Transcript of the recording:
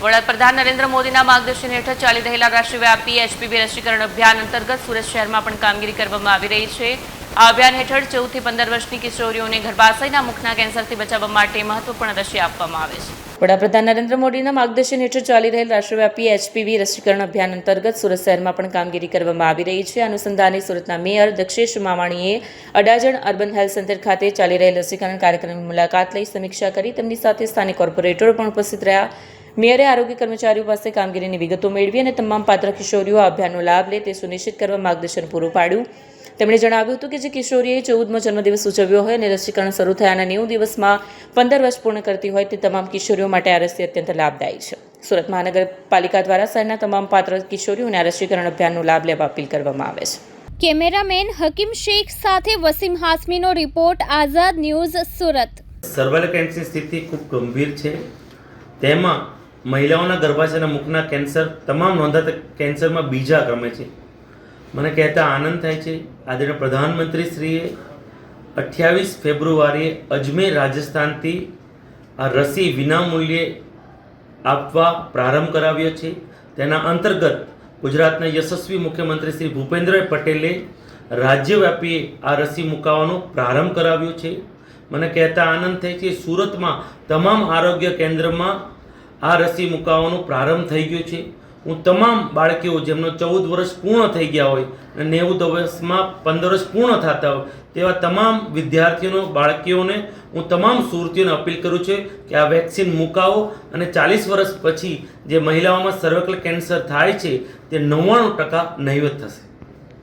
વડાપ્રધાન નરેન્દ્ર મોદીના માર્ગદર્શન હેઠળ ચાલી રહેલા રાષ્ટ્રવ્યાપી HPV રસીકરણ અભિયાન અંતર્ગત સુરત શહેરમાં પણ કામગીરી કરવામાં આવી રહી છે। આ અભિયાન હેઠળ 14 થી 15 વર્ષની કિશોરીઓને ગર્ભાશયના મુખના કેન્સરથી બચાવવા માટે મહત્વપૂર્ણ રસી આપવામાં આવે છે। વડાપ્રધાન નરેન્દ્ર મોદીના માર્ગદર્શન હેઠળ ચાલી રહેલ રાષ્ટ્રવ્યાપી HPV રસીકરણ અભિયાન અંતર્ગત સુરત શહેરમાં પણ કામગીરી કરવામાં આવી રહી છે। અનુસંધાને સુરતના મેયર દક્ષેશ માવાણીએ અડાજણ અર્બન હેલ્થ સેન્ટર ખાતે ચાલી રહેલ રસીકરણ કાર્યક્રમની મુલાકાત લઈ સમીક્ષા કરી। તેમની સાથે સ્થાનિક કોર્પોરેટરો પણ ઉપસ્થિત રહ્યા। મેયરે આરોગ્ય કર્મચારીઓ પાસે કામગીરીની વિગતો મેળવી અને તમામ પાત્ર કિશોરીઓ આ અભિયાનનો લાભ લે તે સુનિશ્ચિત કરવા માર્ગદર્શન પૂરું પાડ્યું। તેમણે જણાવ્યું હતું કે જે કિશોરીએ 14મો જન્મદિવસ ઉજવ્યો હોય અને રસીકરણ શરૂ થયાના 90 દિવસમાં 15 વર્ષ પૂર્ણ કરતી હોય તે તમામ કિશોરીઓ માટે આ રસી અત્યંત લાભદાયી છે। સુરત મહાનગરપાલિકા દ્વારા શહેરના તમામ પાત્ર કિશોરીઓને આ રસીકરણ અભિયાનનો લાભ લેવા અપીલ કરવામાં આવે છે। કેમેરામેન હકીમ શેખ સાથે વસીમ હાસમીનો રિપોર્ટ, આઝાદ ન્યૂઝ, સુરત। સર્વાઇકલ કેન્સરની સ્થિતિ ખૂબ ગંભીર છે। તેમાં મહિલાઓના ગર્ભાશયના મુખના કેન્સર તમામ નોંધાતા કેન્સરમાં બીજા ક્રમે છે। મને કહેતા આનંદ થાય છે આદરણીય પ્રધાનમંત્રીશ્રીએ 28 ફેબ્રુઆરીએ અજમેર રાજસ્થાનથી આ રસી વિનામૂલ્યે આપવા પ્રારંભ કરાવ્યો છે। તેના અંતર્ગત ગુજરાતના યશસ્વી મુખ્યમંત્રી શ્રી ભૂપેન્દ્રભાઈ પટેલે રાજ્યવ્યાપી આ રસી મુકાવવાનો પ્રારંભ કરાવ્યો છે। મને કહેતા આનંદ થાય છે સુરતમાં તમામ આરોગ્ય કેન્દ્રમાં આ રસી મુકાવવાનો પ્રારંભ થઈ ગયો છે। હું તમામ બાળકીઓ જેમનો 14 વર્ષ પૂર્ણ થઈ ગયા હોય અને 90 વર્ષમાં 15 વર્ષ પૂર્ણ થતા હોય તેવા તમામ વિદ્યાર્થીઓનો બાળકીઓને હું તમામ સુરતીઓને અપીલ કરું છું કે આ વેક્સિન મુકાવો અને 40 વર્ષ પછી જે મહિલાઓમાં સર્વાઇકલ કેન્સર થાય છે તે 99% નહિવત થશે।